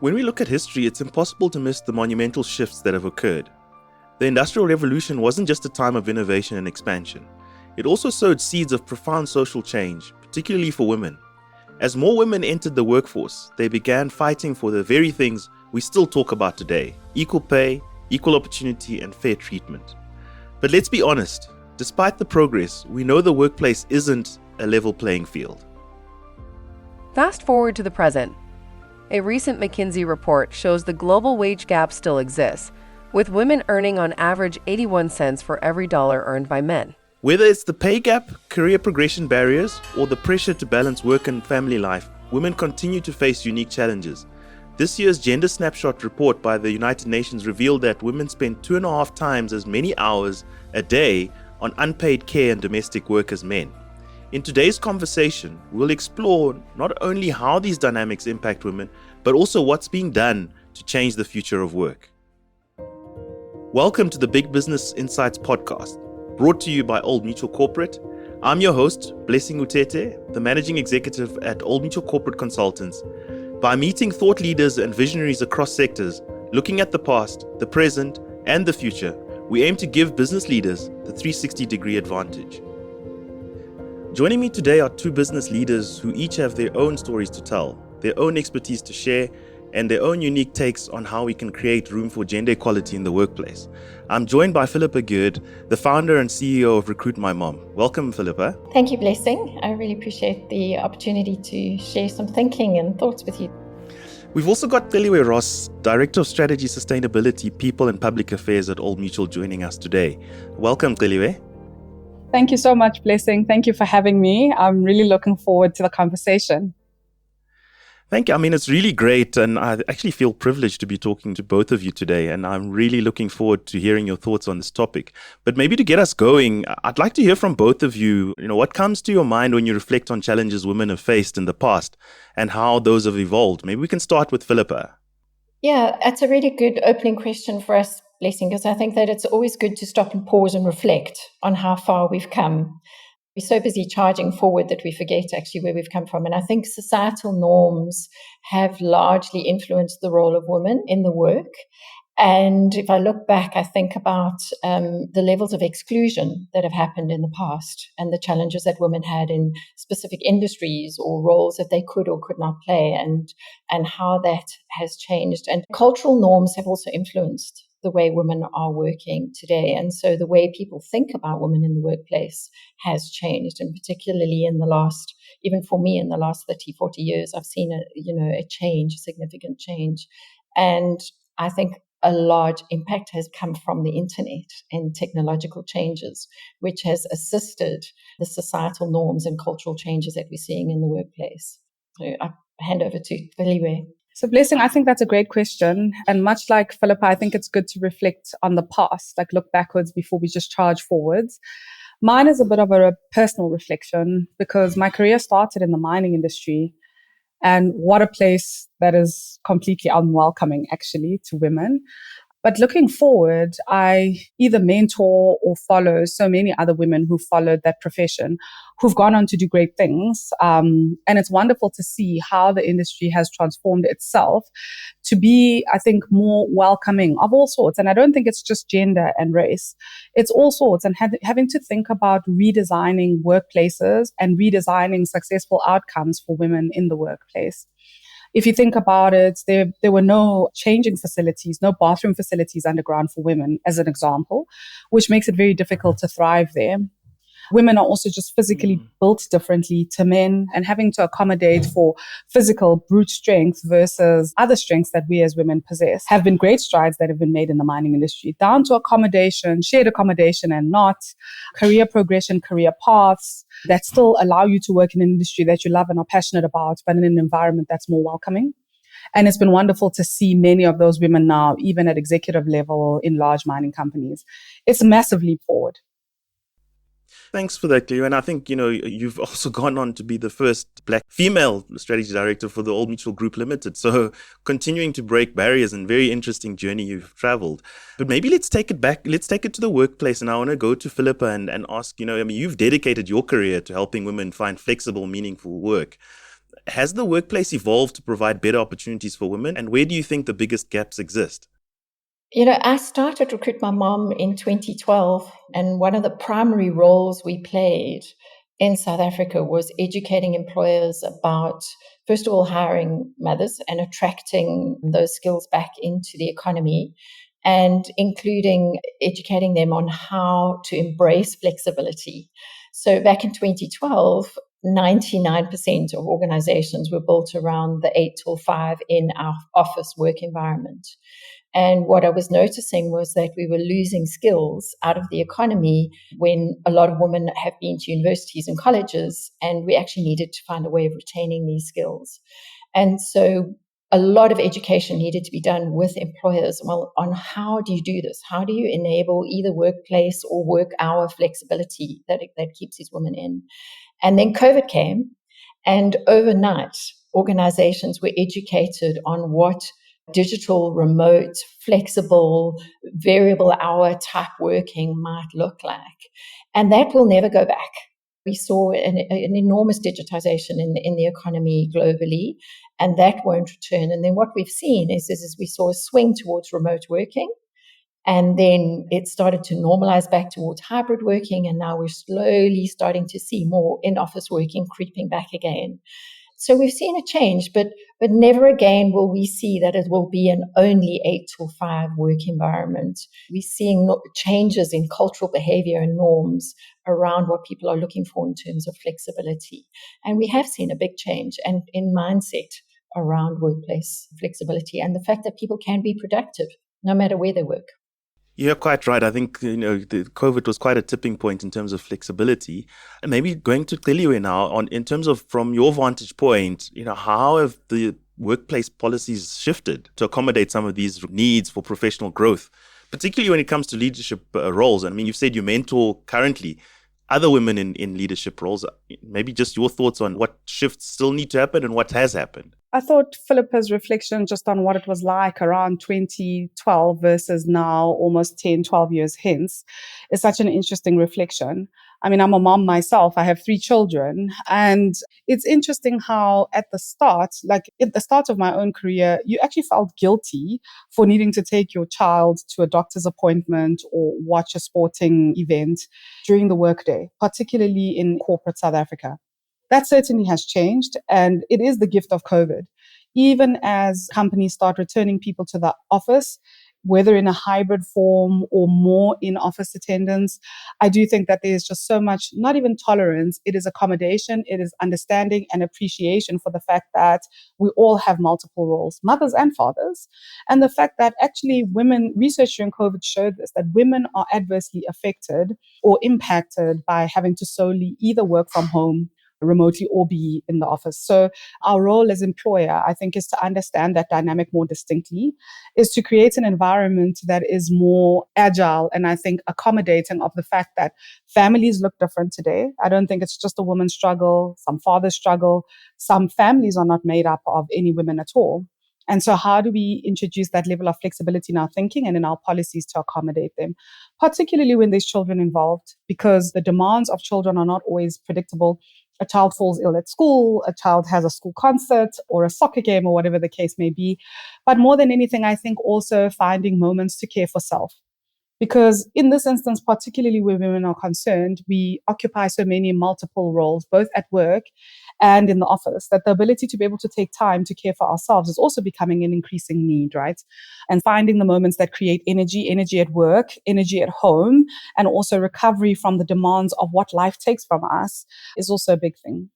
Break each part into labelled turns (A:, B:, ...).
A: When we look at history, it's impossible to miss the monumental shifts that have occurred. The Industrial Revolution wasn't just a time of innovation and expansion. It also sowed seeds of profound social change, particularly for women. As more women entered the workforce, they began fighting for the very things we still talk about today: equal pay, equal opportunity, and fair treatment. But let's be honest, despite the progress, we know the workplace isn't a level playing field.
B: Fast forward to the present. A recent McKinsey report shows the global wage gap still exists, with women earning on average 81 cents for every dollar earned by men.
A: Whether it's the pay gap, career progression barriers, or the pressure to balance work and family life, women continue to face unique challenges. This year's Gender Snapshot report by the United Nations revealed that women spend 2.5 times as many hours a day on unpaid care and domestic work as men. In today's conversation, we'll explore not only how these dynamics impact women, but also what's being done to change the future of work. Welcome to the Big Business Insights podcast, brought to you by Old Mutual Corporate. I'm your host, Blessing Utete, the Managing Executive at Old Mutual Corporate Consultants. By meeting thought leaders and visionaries across sectors, looking at the past, the present, and the future, we aim to give business leaders the 360-degree advantage. Joining me today are two business leaders who each have their own stories to tell, their own expertise to share, and their own unique takes on how we can create room for gender equality in the workplace. I'm joined by Phillipa Geard, the founder and CEO of RecruitMyMom. Welcome, Phillipa.
C: Thank you, Blessing. I really appreciate the opportunity to share some thinking and thoughts with you.
A: We've also got Celiwe Ross, Director of Strategy, Sustainability, People and Public Affairs at Old Mutual, joining us today. Welcome, Celiwe.
D: Thank you so much, Blessing. Thank you for having me. I'm really looking forward to the conversation.
A: Thank you. I mean, it's really great, and I actually feel privileged to be talking to both of you today, and I'm really looking forward to hearing your thoughts on this topic. But maybe to get us going, I'd like to hear from both of you, what comes to your mind when you reflect on challenges women have faced in the past and how those have evolved? Maybe we can start with Phillipa.
C: Yeah, that's a really good opening question for us, Blessing, because I think that it's always good to stop and pause and reflect on how far we've come. We're so busy charging forward that we forget actually where we've come from. And I think societal norms have largely influenced the role of women in the work. And if I look back, I think about the levels of exclusion that have happened in the past and the challenges that women had in specific industries or roles that they could or could not play, and how that has changed. And cultural norms have also influenced the way women are working today. And so the way people think about women in the workplace has changed. And particularly in the last, even for me, in the last 30, 40 years, I've seen a change, a significant change. And I think a large impact has come from the internet and technological changes, which has assisted the societal norms and cultural changes that we're seeing in the workplace. So I hand over to Celiwe.
D: So, Blessing, I think that's a great question. And much like Phillipa, I think it's good to reflect on the past, like look backwards before we just charge forwards. Mine is a bit of a personal reflection because my career started in the mining industry. And what a place that is completely unwelcoming, actually, to women. But looking forward, I either mentor or follow so many other women who followed that profession, who've gone on to do great things. And it's wonderful to see how the industry has transformed itself to be, I think, more welcoming of all sorts. And I don't think it's just gender and race. It's all sorts. And having to think about redesigning workplaces and redesigning successful outcomes for women in the workplace. If you think about it, there were no changing facilities, no bathroom facilities underground for women, as an example, which makes it very difficult to thrive there. Women are also just physically built differently to men, and having to accommodate for physical brute strength versus other strengths that we as women possess have been great strides that have been made in the mining industry, down to accommodation, shared accommodation and not, career progression, career paths that still allow you to work in an industry that you love and are passionate about, but in an environment that's more welcoming. And it's been wonderful to see many of those women now, even at executive level in large mining companies. It's a massive leap forward.
A: Thanks for that, Cleo. And I think, you've also gone on to be the first Black female strategy director for the Old Mutual Group Limited. So continuing to break barriers and very interesting journey you've traveled. But maybe let's take it back. Let's take it to the workplace. And I want to go to Phillipa and ask, you've dedicated your career to helping women find flexible, meaningful work. Has the workplace evolved to provide better opportunities for women? And where do you think the biggest gaps exist?
C: I started Recruit My Mom in 2012, and one of the primary roles we played in South Africa was educating employers about, first of all, hiring mothers and attracting those skills back into the economy, and including educating them on how to embrace flexibility. So back in 2012, 99% of organizations were built around the 8 till 5 in our office work environment. And what I was noticing was that we were losing skills out of the economy when a lot of women have been to universities and colleges, and we actually needed to find a way of retaining these skills. And so a lot of education needed to be done with employers on how do you do this? How do you enable either workplace or work hour flexibility that keeps these women in? And then COVID came, and overnight, organizations were educated on what digital, remote, flexible, variable hour type working might look like. And that will never go back. We saw an enormous digitization in the economy globally, and that won't return. And then what we've seen is we saw a swing towards remote working, and then it started to normalize back towards hybrid working, and now we're slowly starting to see more in-office working creeping back again. So we've seen a change, but never again will we see that it will be an only 8 till 5 work environment. We're seeing changes in cultural behavior and norms around what people are looking for in terms of flexibility. And we have seen a big change and in mindset around workplace flexibility and the fact that people can be productive no matter where they work.
A: You're quite right. I think, the COVID was quite a tipping point in terms of flexibility. And maybe going to Celiwe now, in terms of from your vantage point, how have the workplace policies shifted to accommodate some of these needs for professional growth, particularly when it comes to leadership roles? I mean, you've said you mentor currently other women in leadership roles. Maybe just your thoughts on what shifts still need to happen and what has happened.
D: I thought Philippa's reflection just on what it was like around 2012 versus now, almost 10, 12 years hence, is such an interesting reflection. I mean, I'm a mom myself. I have 3 children. And it's interesting how at the start of my own career, you actually felt guilty for needing to take your child to a doctor's appointment or watch a sporting event during the workday, particularly in corporate South Africa. That certainly has changed, and it is the gift of COVID. Even as companies start returning people to the office, whether in a hybrid form or more in-office attendance, I do think that there's just so much, not even tolerance, it is accommodation, it is understanding and appreciation for the fact that we all have multiple roles, mothers and fathers. And the fact that actually women, research during COVID showed this, that women are adversely affected or impacted by having to solely either work from home remotely or be in the office. So our role as employer, I think, is to understand that dynamic more distinctly, is to create an environment that is more agile and I think accommodating of the fact that families look different today. I don't think it's just a woman's struggle. Some fathers struggle. Some families are not made up of any women at all. And so how do we introduce that level of flexibility in our thinking and in our policies to accommodate them, particularly when there's children involved, because the demands of children are not always predictable. A child falls ill at school, a child has a school concert or a soccer game or whatever the case may be. But more than anything, I think also finding moments to care for self. Because in this instance, particularly where women are concerned, we occupy so many multiple roles, both at work and in the office, that the ability to be able to take time to care for ourselves is also becoming an increasing need, right? And finding the moments that create energy at work, energy at home, and also recovery from the demands of what life takes from us is also a big thing.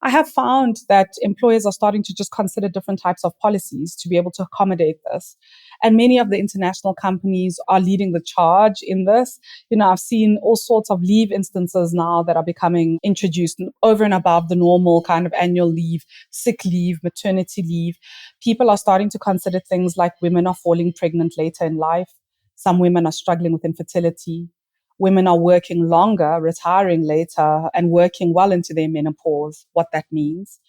D: I have found that employers are starting to just consider different types of policies to be able to accommodate this. And many of the international companies are leading the charge in this. I've seen all sorts of leave instances now that are becoming introduced over and above the normal kind of annual leave, sick leave, maternity leave. People are starting to consider things like women are falling pregnant later in life. Some women are struggling with infertility. Women are working longer, retiring later, and working well into their menopause, what that means.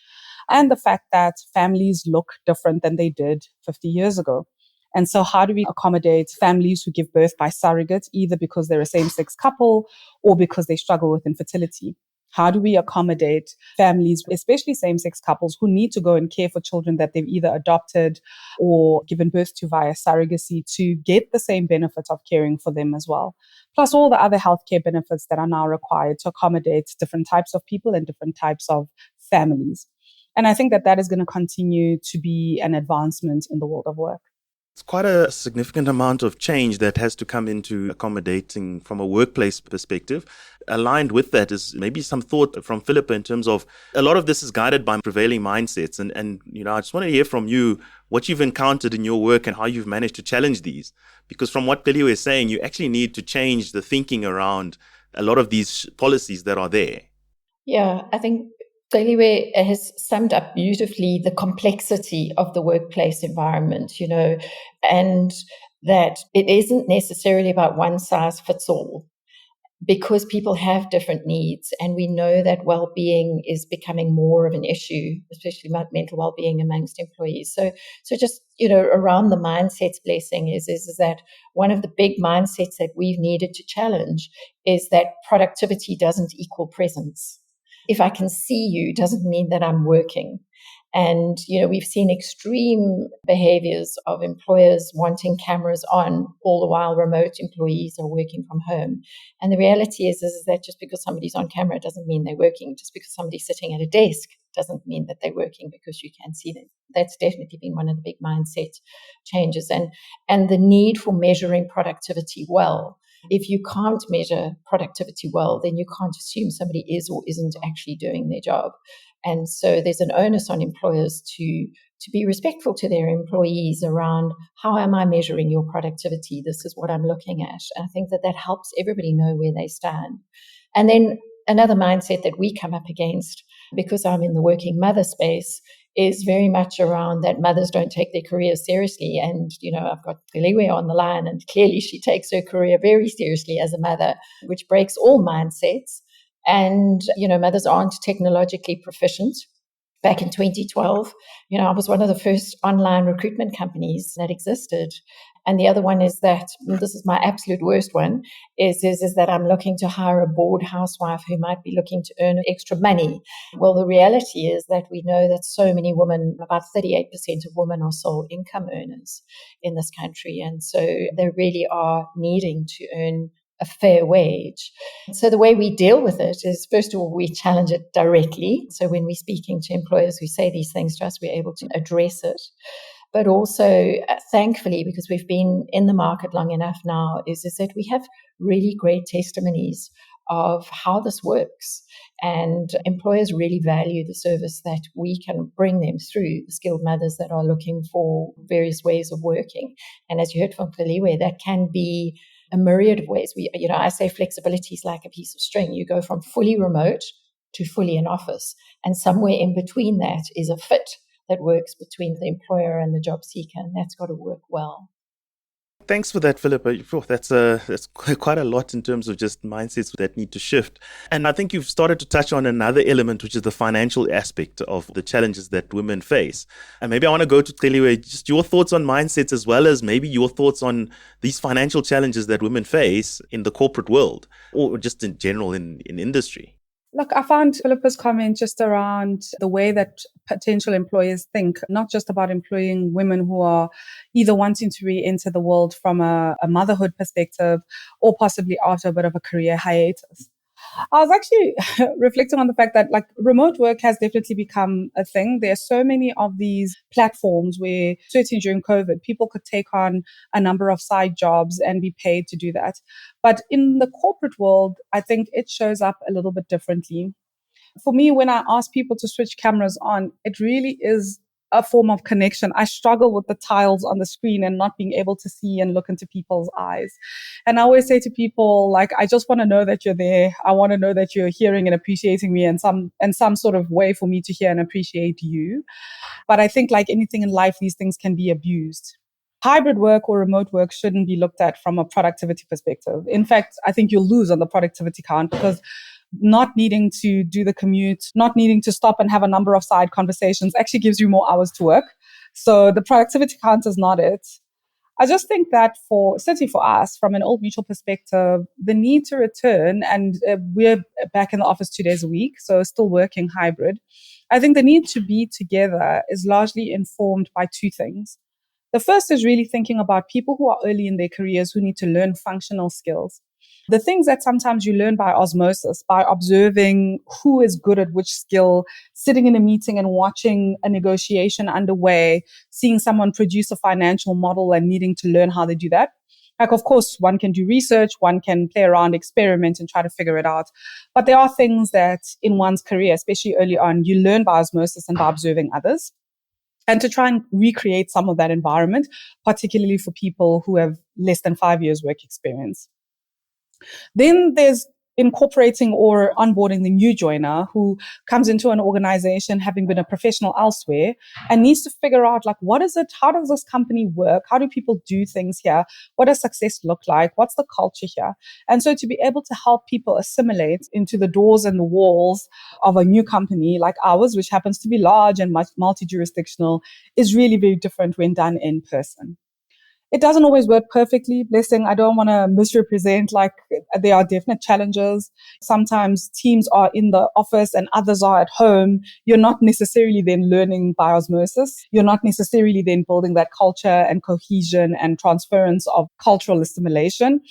D: And the fact that families look different than they did 50 years ago. And so how do we accommodate families who give birth by surrogate, either because they're a same-sex couple or because they struggle with infertility? How do we accommodate families, especially same-sex couples who need to go and care for children that they've either adopted or given birth to via surrogacy to get the same benefits of caring for them as well? Plus all the other healthcare benefits that are now required to accommodate different types of people and different types of families. And I think that that is going to continue to be an advancement in the world of work.
A: It's quite a significant amount of change that has to come into accommodating from a workplace perspective. Aligned with that is maybe some thought from Phillipa in terms of a lot of this is guided by prevailing mindsets. And I just want to hear from you what you've encountered in your work and how you've managed to challenge these. Because from what Celiwe is saying, you actually need to change the thinking around a lot of these policies that are there.
C: Yeah, I think Celiwe has summed up beautifully the complexity of the workplace environment, and that it isn't necessarily about one size fits all, because people have different needs, and we know that well-being is becoming more of an issue, especially mental well-being amongst employees. So just around the mindsets, Blessing, is that one of the big mindsets that we've needed to challenge is that productivity doesn't equal presence. If I can see you, doesn't mean that I'm working. And, we've seen extreme behaviors of employers wanting cameras on all the while remote employees are working from home. And the reality is that just because somebody's on camera doesn't mean they're working. Just because somebody's sitting at a desk doesn't mean that they're working because you can see them. That's definitely been one of the big mindset changes. And the need for measuring productivity well. If you can't measure productivity well, then you can't assume somebody is or isn't actually doing their job. And so there's an onus on employers to be respectful to their employees around how am I measuring your productivity? This is what I'm looking at. And I think that helps everybody know where they stand. And then another mindset that we come up against, because I'm in the working mother space, is very much around that mothers don't take their careers seriously. And, I've got Celiwe on the line, and clearly she takes her career very seriously as a mother, which breaks all mindsets. And, mothers aren't technologically proficient. Back in 2012, I was one of the first online recruitment companies that existed. And the other one is that, this is my absolute worst one, is that I'm looking to hire a bored housewife who might be looking to earn extra money. Well, the reality is that we know that so many women, about 38% of women are sole income earners in this country. And so they really are needing to earn a fair wage. So the way we deal with it is, first of all, we challenge it directly. So when we're speaking to employers who say these things to us, we're able to address it. But also, thankfully, because we've been in the market long enough now, is that we have really great testimonies of how this works. And employers really value the service that we can bring them through, the skilled mothers that are looking for various ways of working. And as you heard from Celiwe, that can be a myriad of ways. I say flexibility is like a piece of string. You go from fully remote to fully in office. And somewhere in between that is a fit that works between the employer and the job seeker. And that's got to work well.
A: Thanks for that, Phillipa. That's quite a lot in terms of just mindsets that need to shift. And I think you've started to touch on another element, which is the financial aspect of the challenges that women face. And maybe I want to go to Celiwe, just your thoughts on mindsets, as well as maybe your thoughts on these financial challenges that women face in the corporate world, or just in general in industry.
D: Look, I found Philippa's comment just around the way that potential employers think, not just about employing women who are either wanting to re-enter the world from a motherhood perspective or possibly after a bit of a career hiatus. I was actually reflecting on the fact that remote work has definitely become a thing. There are so many of these platforms where, certainly during COVID, people could take on a number of side jobs and be paid to do that. But in the corporate world, I think it shows up a little bit differently. For me, when I ask people to switch cameras on, it really is a form of connection. I struggle with the tiles on the screen and not being able to see and look into people's eyes. And I always say to people, I just want to know that you're there. I want to know that you're hearing and appreciating me in some sort of way for me to hear and appreciate you. But I think like anything in life, these things can be abused. Hybrid work or remote work shouldn't be looked at from a productivity perspective. In fact, I think you'll lose on the productivity count because not needing to do the commute, not needing to stop and have a number of side conversations actually gives you more hours to work. So the productivity count is not it. I just think that certainly for us, from an Old Mutual perspective, the need to return, and we're back in the office 2 days a week, so still working hybrid. I think the need to be together is largely informed by two things. The first is really thinking about people who are early in their careers who need to learn functional skills. The things that sometimes you learn by osmosis, by observing who is good at which skill, sitting in a meeting and watching a negotiation underway, seeing someone produce a financial model and needing to learn how they do that. Like, of course, one can do research, one can play around, experiment, and try to figure it out. But there are things that in one's career, especially early on, you learn by osmosis and by observing others. And to try and recreate some of that environment, particularly for people who have less than 5 years work experience. Then there's incorporating or onboarding the new joiner who comes into an organization having been a professional elsewhere and needs to figure out, like, what is it? How does this company work? How do people do things here? What does success look like? What's the culture here? And so to be able to help people assimilate into the doors and the walls of a new company like ours, which happens to be large and multi-jurisdictional, is really very different when done in person. It doesn't always work perfectly. Blessing, I don't want to misrepresent, like, there are definite challenges. Sometimes teams are in the office and others are at home. You're not necessarily then learning by osmosis. You're not necessarily then building that culture and cohesion and transference of cultural assimilation.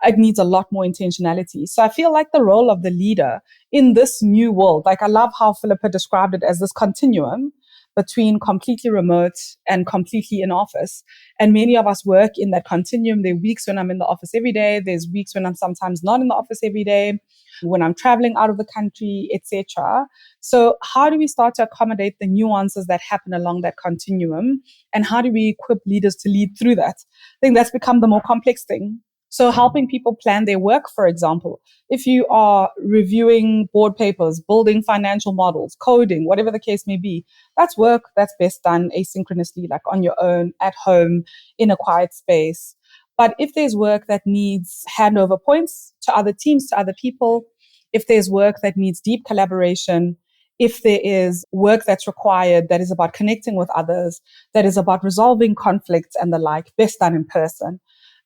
D: It needs a lot more intentionality. So I feel like the role of the leader in this new world, like, I love how Phillipa described it as this continuum between completely remote and completely in office. And many of us work in that continuum. There are weeks when I'm in the office every day. There's weeks when I'm sometimes not in the office every day, when I'm traveling out of the country, etc. So how do we start to accommodate the nuances that happen along that continuum? And how do we equip leaders to lead through that? I think that's become the more complex thing. So helping people plan their work, for example, if you are reviewing board papers, building financial models, coding, whatever the case may be, that's work that's best done asynchronously, like on your own, at home, in a quiet space. But if there's work that needs handover points to other teams, to other people, if there's work that needs deep collaboration, if there is work that's required that is about connecting with others, that is about resolving conflicts and the like, best done in person.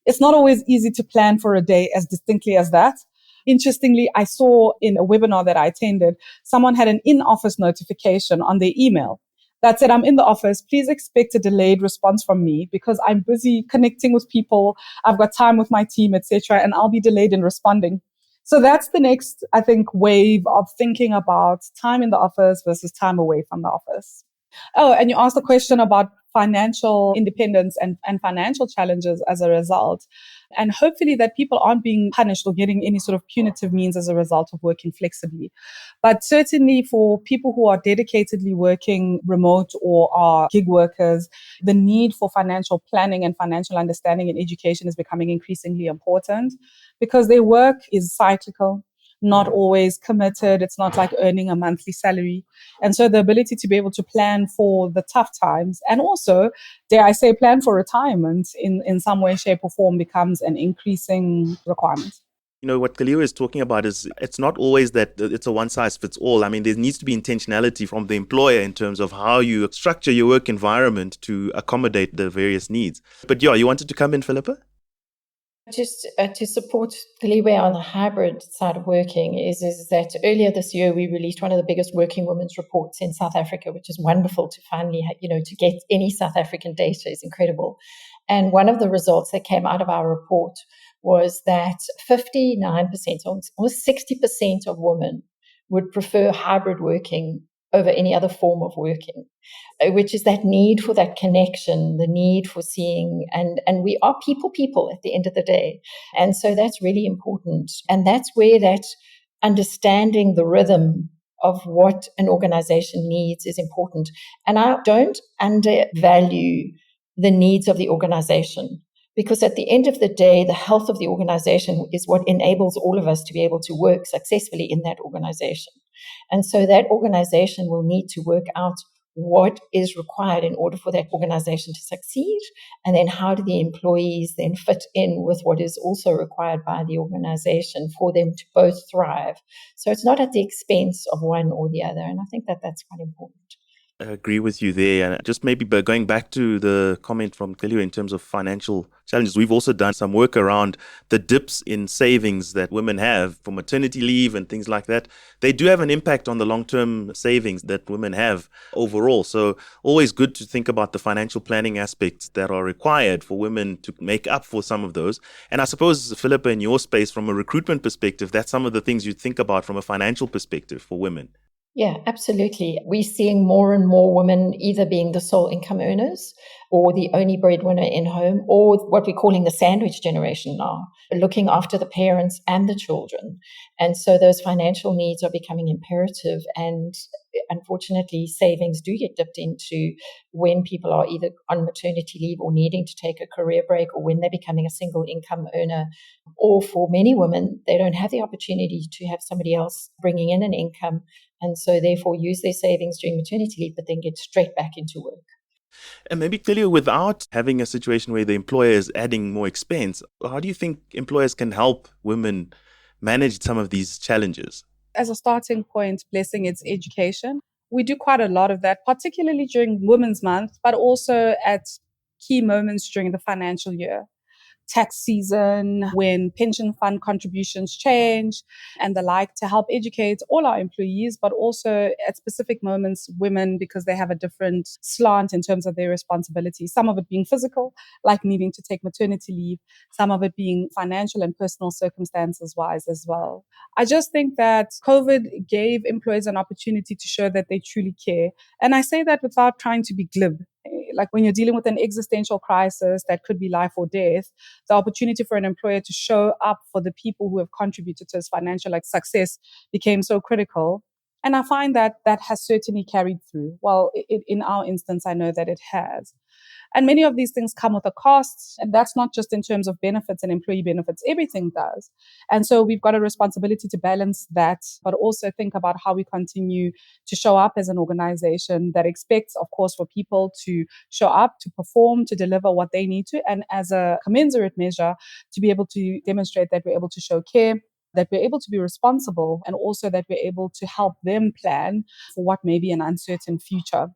D: It's not always easy to plan for a day as distinctly as that. Interestingly, I saw in a webinar that I attended, someone had an in-office notification on their email that said, I'm in the office, please expect a delayed response from me because I'm busy connecting with people, I've got time with my team, etc., and I'll be delayed in responding. So that's the next, I think, wave of thinking about time in the office versus time away from the office. Oh, and you asked the question about financial independence and financial challenges as a result. And hopefully that people aren't being punished or getting any sort of punitive means as a result of working flexibly. But certainly for people who are dedicatedly working remote or are gig workers, the need for financial planning and financial understanding in education is becoming increasingly important because their work is cyclical, not always committed. It's not like earning a monthly salary. And so the ability to be able to plan for the tough times and also, dare I say, plan for retirement in some way, shape or form becomes an increasing requirement.
A: You know, what Celiwe is talking about is it's not always that it's a one size fits all. I mean, there needs to be intentionality from the employer in terms of how you structure your work environment to accommodate the various needs. But yeah, you wanted to come in, Phillipa?
C: Just to support Celiwe on the hybrid side of working is that earlier this year we released one of the biggest working women's reports in South Africa, which is wonderful to finally, to get any South African data is incredible. And one of the results that came out of our report was that 59%, almost 60% of women would prefer hybrid working over any other form of working, which is that need for that connection, the need for seeing, and we are people at the end of the day. And so that's really important. And that's where that understanding the rhythm of what an organization needs is important. And I don't undervalue the needs of the organization, because at the end of the day, the health of the organization is what enables all of us to be able to work successfully in that organization. And so that organization will need to work out what is required in order for that organization to succeed, and then how do the employees then fit in with what is also required by the organization for them to both thrive. So it's not at the expense of one or the other, and I think that that's quite important.
A: I agree with you there. And just maybe by going back to the comment from Celiwe in terms of financial challenges, we've also done some work around the dips in savings that women have for maternity leave and things like that. They do have an impact on the long-term savings that women have overall. So always good to think about the financial planning aspects that are required for women to make up for some of those. And I suppose, Phillipa, in your space, from a recruitment perspective, that's some of the things you think about from a financial perspective for women.
C: Yeah, absolutely. We're seeing more and more women either being the sole income earners or the only breadwinner in home, or what we're calling the sandwich generation now, looking after the parents and the children. And so those financial needs are becoming imperative. And unfortunately, savings do get dipped into when people are either on maternity leave or needing to take a career break, or when they're becoming a single income earner. Or for many women, they don't have the opportunity to have somebody else bringing in an income, and so therefore use their savings during maternity leave, but then get straight back into work.
A: And maybe clearly, without having a situation where the employer is adding more expense, how do you think employers can help women manage some of these challenges?
D: As a starting point, Blessing, it's education. We do quite a lot of that, particularly during Women's Month, but also at key moments during the financial year. Tax season, when pension fund contributions change and the like, to help educate all our employees, but also at specific moments, women, because they have a different slant in terms of their responsibilities. Some of it being physical, like needing to take maternity leave, some of it being financial and personal circumstances wise as well. I just think that COVID gave employers an opportunity to show that they truly care. And I say that without trying to be glib. Like when you're dealing with an existential crisis that could be life or death, the opportunity for an employer to show up for the people who have contributed to his financial success became so critical. And I find that that has certainly carried through. Well, in our instance, I know that it has. And many of these things come with a cost. And that's not just in terms of benefits and employee benefits, everything does. And so we've got a responsibility to balance that, but also think about how we continue to show up as an organization that expects, of course, for people to show up, to perform, to deliver what they need to. And as a commensurate measure, to be able to demonstrate that we're able to show care, that we're able to be responsible, and also that we're able to help them plan for what may be an uncertain future.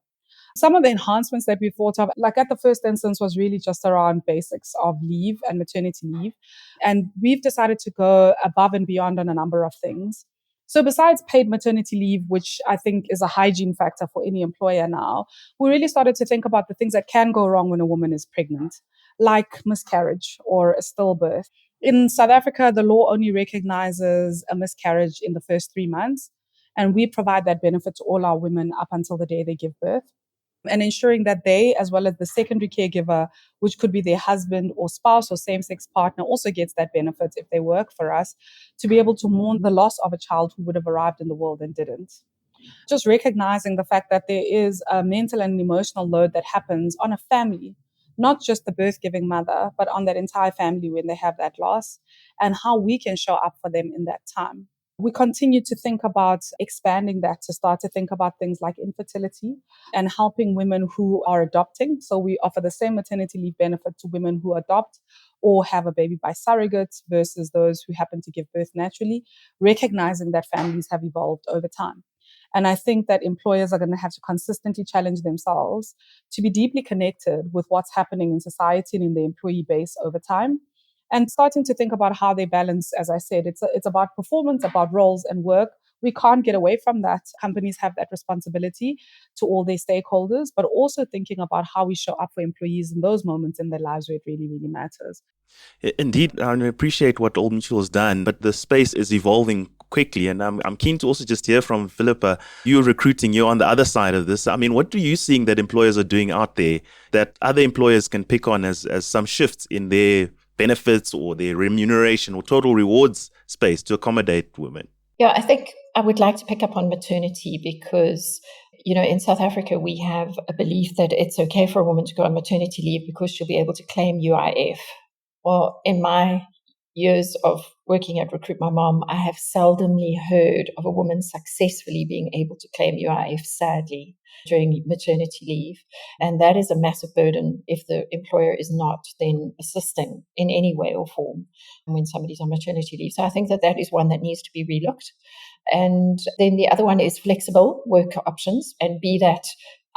D: Some of the enhancements that we thought of, like at the first instance, was really just around basics of leave and maternity leave. And we've decided to go above and beyond on a number of things. So besides paid maternity leave, which I think is a hygiene factor for any employer now, we really started to think about the things that can go wrong when a woman is pregnant, like miscarriage or a stillbirth. In South Africa, the law only recognizes a miscarriage in the first 3 months, and we provide that benefit to all our women up until the day they give birth, and ensuring that they, as well as the secondary caregiver, which could be their husband or spouse or same-sex partner, also gets that benefit if they work for us, to be able to mourn the loss of a child who would have arrived in the world and didn't. Just recognizing the fact that there is a mental and emotional load that happens on a family, not just the birth-giving mother, but on that entire family when they have that loss, and how we can show up for them in that time. We continue to think about expanding that to start to think about things like infertility and helping women who are adopting. So we offer the same maternity leave benefit to women who adopt or have a baby by surrogate versus those who happen to give birth naturally, recognizing that families have evolved over time. And I think that employers are going to have to consistently challenge themselves to be deeply connected with what's happening in society and in the employee base over time, and starting to think about how they balance. As I said, it's about performance, about roles and work. We can't get away from that. Companies have that responsibility to all their stakeholders, but also thinking about how we show up for employees in those moments in their lives where it really, really matters.
A: Indeed, I appreciate what Old Mutual has done, but the space is evolving quickly. And I'm keen to also just hear from Phillipa. You're recruiting, you're on the other side of this. I mean, what are you seeing that employers are doing out there that other employers can pick on as some shifts in their benefits or their remuneration or total rewards space to accommodate women?
C: Yeah, I think I would like to pick up on maternity because, in South Africa, we have a belief that it's okay for a woman to go on maternity leave because she'll be able to claim UIF. Well, in my years of working at RecruitMyMom, I have seldomly heard of a woman successfully being able to claim UIF, sadly, during maternity leave. And that is a massive burden if the employer is not then assisting in any way or form when somebody's on maternity leave. So I think that is one that needs to be relooked. And then the other one is flexible work options, and be that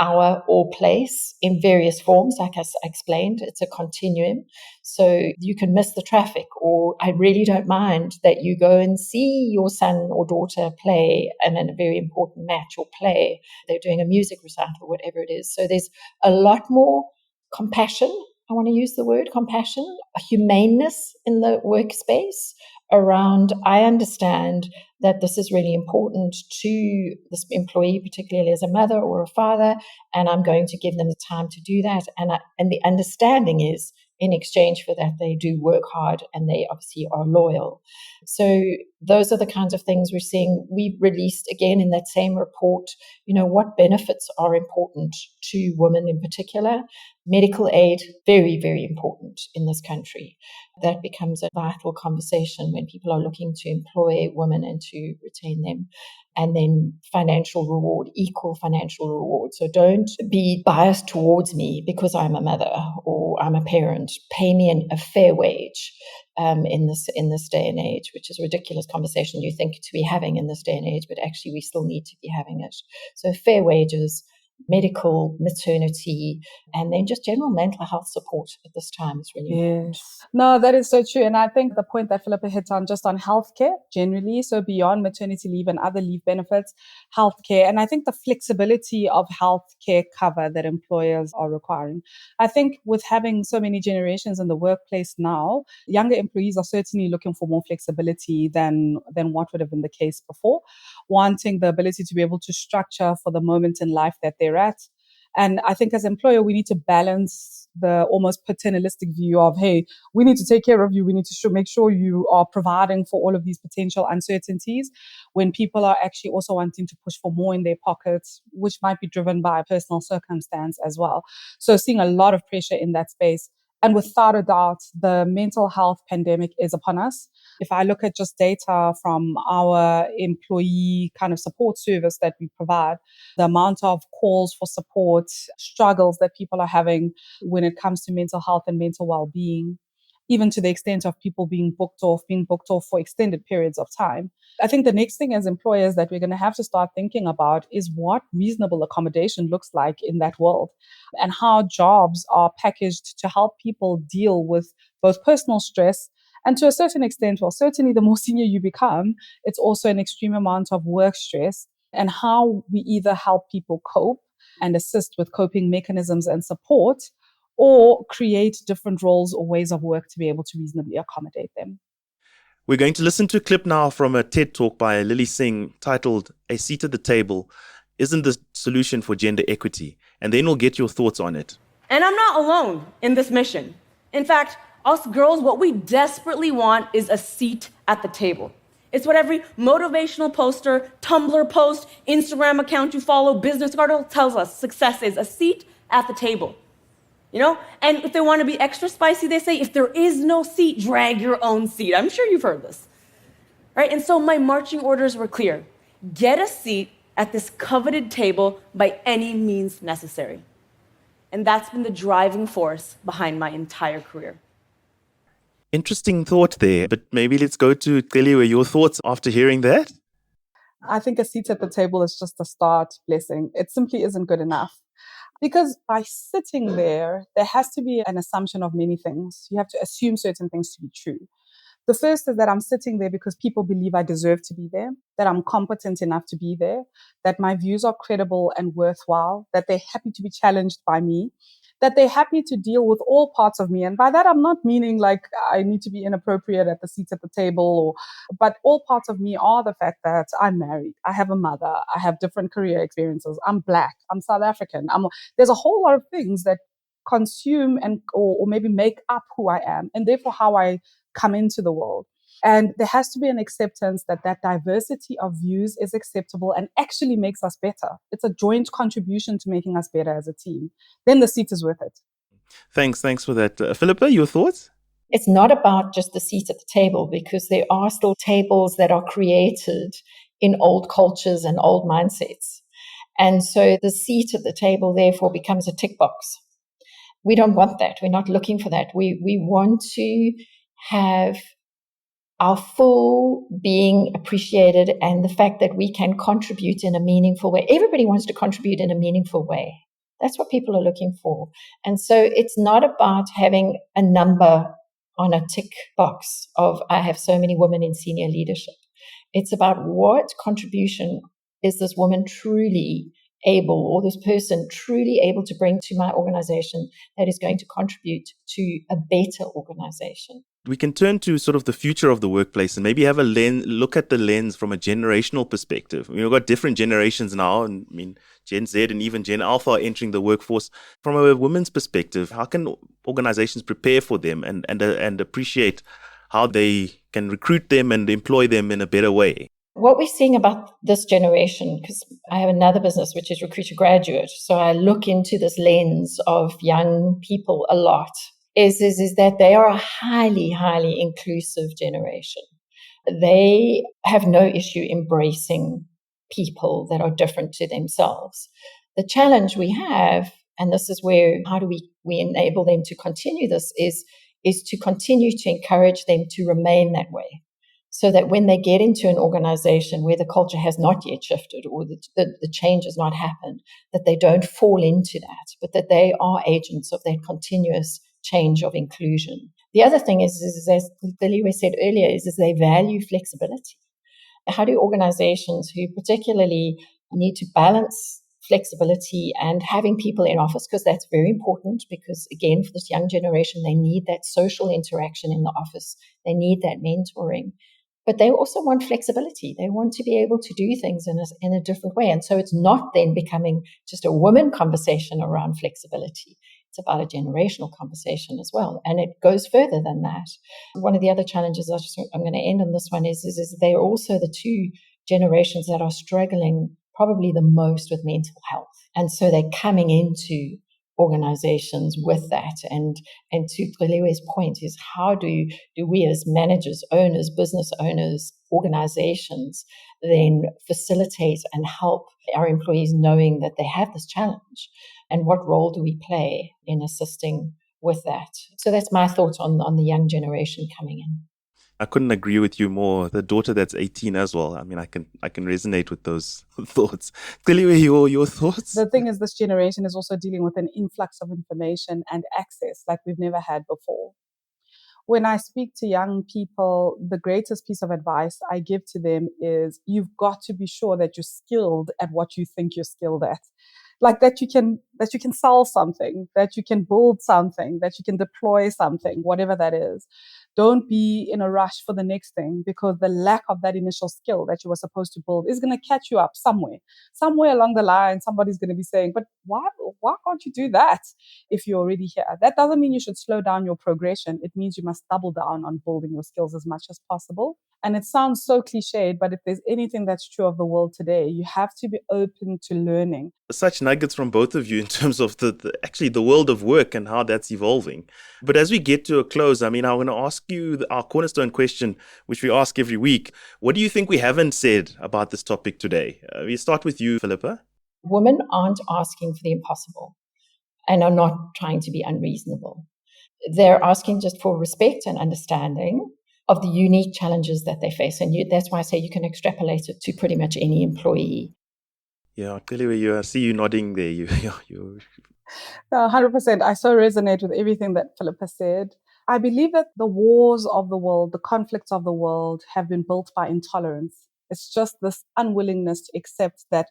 C: hour or place in various forms. Like I explained, it's a continuum. So you can miss the traffic, or I really don't mind that you go and see your son or daughter play and in a very important match or play. They're doing a music recital, whatever it is. So there's a lot more compassion. I want to use the word compassion, a humaneness in the workspace around, I understand that this is really important to this employee, particularly as a mother or a father, and I'm going to give them the time to do that. And the understanding is, in exchange for that, they do work hard and they obviously are loyal. So those are the kinds of things we're seeing. We've released, again, in that same report, what benefits are important to women in particular. Medical aid, very, very important in this country. That becomes a vital conversation when people are looking to employ women and to retain them. And then financial reward, equal financial reward. So don't be biased towards me because I'm a mother or I'm a parent. Pay me a fair wage in this day and age, which is a ridiculous conversation you think to be having in this day and age, but actually we still need to be having it. So fair wages, medical, maternity, and then just general mental health support at this time is really important.
D: No, that is so true. And I think the point that Phillipa hit on, just on healthcare generally, so beyond maternity leave and other leave benefits, healthcare, and I think the flexibility of healthcare cover that employers are requiring. I think with having so many generations in the workplace now, younger employees are certainly looking for more flexibility than what would have been the case before, wanting the ability to be able to structure for the moment in life that they're at. And I think as an employer, we need to balance the almost paternalistic view of, hey, we need to take care of you. We need to make sure you are providing for all of these potential uncertainties, when people are actually also wanting to push for more in their pockets, which might be driven by personal circumstance as well. So seeing a lot of pressure in that space. And without a doubt, the mental health pandemic is upon us. If I look at just data from our employee kind of support service that we provide, the amount of calls for support, struggles that people are having when it comes to mental health and mental well-being, even to the extent of people being booked off for extended periods of time. I think the next thing as employers that we're going to have to start thinking about is what reasonable accommodation looks like in that world, and how jobs are packaged to help people deal with both personal stress and, to a certain extent, well, certainly the more senior you become, it's also an extreme amount of work stress, and how we either help people cope and assist with coping mechanisms and support, or create different roles or ways of work to be able to reasonably accommodate them.
A: We're going to listen to a clip now from a TED Talk by Lily Singh titled "A Seat at the Table Isn't the Solution for Gender Equity," and then we'll get your thoughts on it.
E: And I'm not alone in this mission. In fact, us girls, what we desperately want is a seat at the table. It's what every motivational poster, Tumblr post, Instagram account you follow, business article tells us success is: a seat at the table. And if they want to be extra spicy, they say, if there is no seat, drag your own seat. I'm sure you've heard this, right? And so my marching orders were clear: get a seat at this coveted table by any means necessary. And that's been the driving force behind my entire career.
A: Interesting thought there, but maybe let's go to Celiwe. Your thoughts after hearing that?
D: I think a seat at the table is just a start, Blessing. It simply isn't good enough. Because by sitting there has to be an assumption of many things. You have to assume certain things to be true. The first is that I'm sitting there because people believe I deserve to be there, that I'm competent enough to be there, that my views are credible and worthwhile, that they're happy to be challenged by me, that they're happy to deal with all parts of me. And by that, I'm not meaning like I need to be inappropriate at the seats at the table, but all parts of me are the fact that I'm married, I have a mother, I have different career experiences, I'm Black, I'm South African. There's a whole lot of things that consume or maybe make up who I am, and therefore how I come into the world. And there has to be an acceptance that diversity of views is acceptable and actually makes us better. It's a joint contribution to making us better as a team. Then the seat is worth it.
A: Thanks for that. Phillipa, your thoughts?
C: It's not about just the seat at the table, because there are still tables that are created in old cultures and old mindsets. And so the seat at the table therefore becomes a tick box. We don't want that. We're not looking for that. We want to have our full being appreciated, and the fact that we can contribute in a meaningful way. Everybody wants to contribute in a meaningful way. That's what people are looking for. And so it's not about having a number on a tick box of I have so many women in senior leadership. It's about what contribution is this woman truly able, or this person truly able to bring to my organization that is going to contribute to a better organization.
A: We can turn to sort of the future of the workplace and maybe have a look at the lens from a generational perspective. We've got different generations now, and I mean, Gen Z and even Gen Alpha are entering the workforce. From a women's perspective, how can organizations prepare for them and appreciate how they can recruit them and employ them in a better way?
C: What we're seeing about this generation, because I have another business which is Recruiter Graduate, so I look into this lens of young people a lot, is that they are a highly, highly inclusive generation. They have no issue embracing people that are different to themselves. The challenge we have, and this is where how do we enable them to continue this, is to continue to encourage them to remain that way. So that when they get into an organization where the culture has not yet shifted or the change has not happened, that they don't fall into that, but that they are agents of that continuous change of inclusion. The other thing is as Celiwe said earlier, is they value flexibility. How do organizations who particularly need to balance flexibility and having people in office, because that's very important, because again, for this young generation, they need that social interaction in the office. They need that mentoring. But they also want flexibility. They want to be able to do things in a different way. And so it's not then becoming just a woman conversation around flexibility. It's about a generational conversation as well. And it goes further than that. One of the other challenges, I'm going to end on this one, is they're also the two generations that are struggling probably the most with mental health. And so they're coming into organizations with that. And to Celiwe's point is how do we as managers, owners, business owners, organizations then facilitate and help our employees knowing that they have this challenge, and what role do we play in assisting with that? So that's my thoughts on the young generation coming in.
A: I couldn't agree with you more. The daughter that's 18 as well. I mean, I can resonate with those thoughts. Celiwe, your thoughts?
D: The thing is, this generation is also dealing with an influx of information and access like we've never had before. When I speak to young people, the greatest piece of advice I give to them is you've got to be sure that you're skilled at what you think you're skilled at. Like that you can sell something, that you can build something, that you can deploy something, whatever that is. Don't be in a rush for the next thing, because the lack of that initial skill that you were supposed to build is going to catch you up somewhere along the line. Somebody's going to be saying, but why can't you do that if you're already here? That doesn't mean you should slow down your progression. It means you must double down on building your skills as much as possible. And it sounds so cliched, but if there's anything that's true of the world today, you have to be open to learning.
A: Such nuggets from both of you in terms of the world of work and how that's evolving. But as we get to a close, I mean, I want to ask you our cornerstone question, which we ask every week. What do you think we haven't said about this topic today? We start with you, Phillipa.
C: Women aren't asking for the impossible and are not trying to be unreasonable. They're asking just for respect and understanding of the unique challenges that they face. And that's why I say you can extrapolate it to pretty much any employee.
A: Yeah, Celiwe, I see you nodding there. You.
D: No, 100%. I so resonate with everything that Phillipa said. I believe that the wars of the world, the conflicts of the world have been built by intolerance. It's just this unwillingness to accept that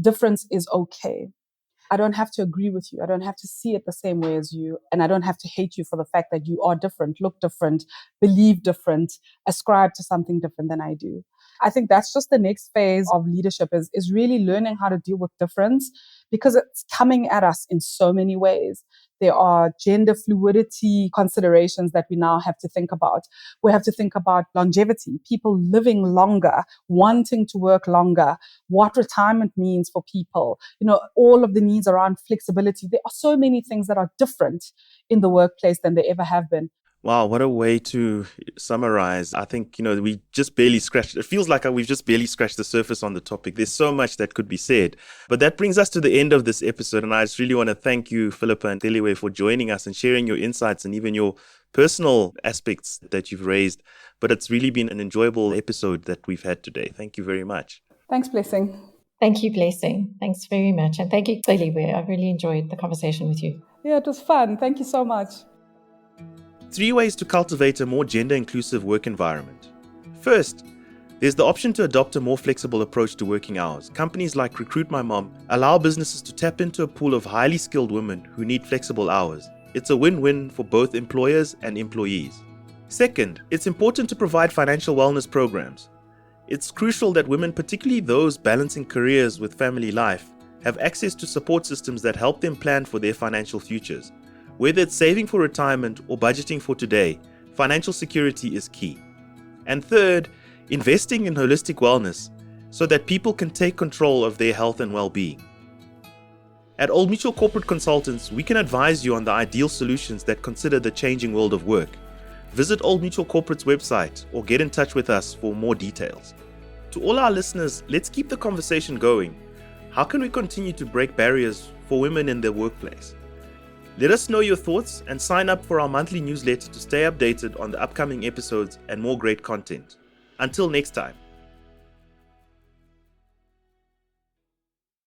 D: difference is okay. I don't have to agree with you. I don't have to see it the same way as you. And I don't have to hate you for the fact that you are different, look different, believe different, ascribe to something different than I do. I think that's just the next phase of leadership is really learning how to deal with difference, because it's coming at us in so many ways. There are gender fluidity considerations that we now have to think about. We have to think about longevity, people living longer, wanting to work longer, what retirement means for people, all of the needs around flexibility. There are so many things that are different in the workplace than they ever have been.
A: Wow, what a way to summarize. I think, we just barely scratched, it feels like we've just barely scratched the surface on the topic. There's so much that could be said. But that brings us to the end of this episode. And I just really want to thank you, Phillipa and Celiwe, for joining us and sharing your insights and even your personal aspects that you've raised. But it's really been an enjoyable episode that we've had today. Thank you very much.
D: Thanks, Blessing.
C: Thank you, Blessing. Thanks very much. And thank you, Celiwe. I really enjoyed the conversation with you.
D: Yeah, it was fun. Thank you so much.
A: 3 ways to cultivate a more gender-inclusive work environment. First, there's the option to adopt a more flexible approach to working hours. Companies like RecruitMyMom allow businesses to tap into a pool of highly skilled women who need flexible hours. It's a win-win for both employers and employees. Second, it's important to provide financial wellness programs. It's crucial that women, particularly those balancing careers with family life, have access to support systems that help them plan for their financial futures. Whether it's saving for retirement or budgeting for today, financial security is key. And third, investing in holistic wellness so that people can take control of their health and well-being. At Old Mutual Corporate Consultants, we can advise you on the ideal solutions that consider the changing world of work. Visit Old Mutual Corporate's website or get in touch with us for more details. To all our listeners, let's keep the conversation going. How can we continue to break barriers for women in their workplace? Let us know your thoughts and sign up for our monthly newsletter to stay updated on the upcoming episodes and more great content. Until next time.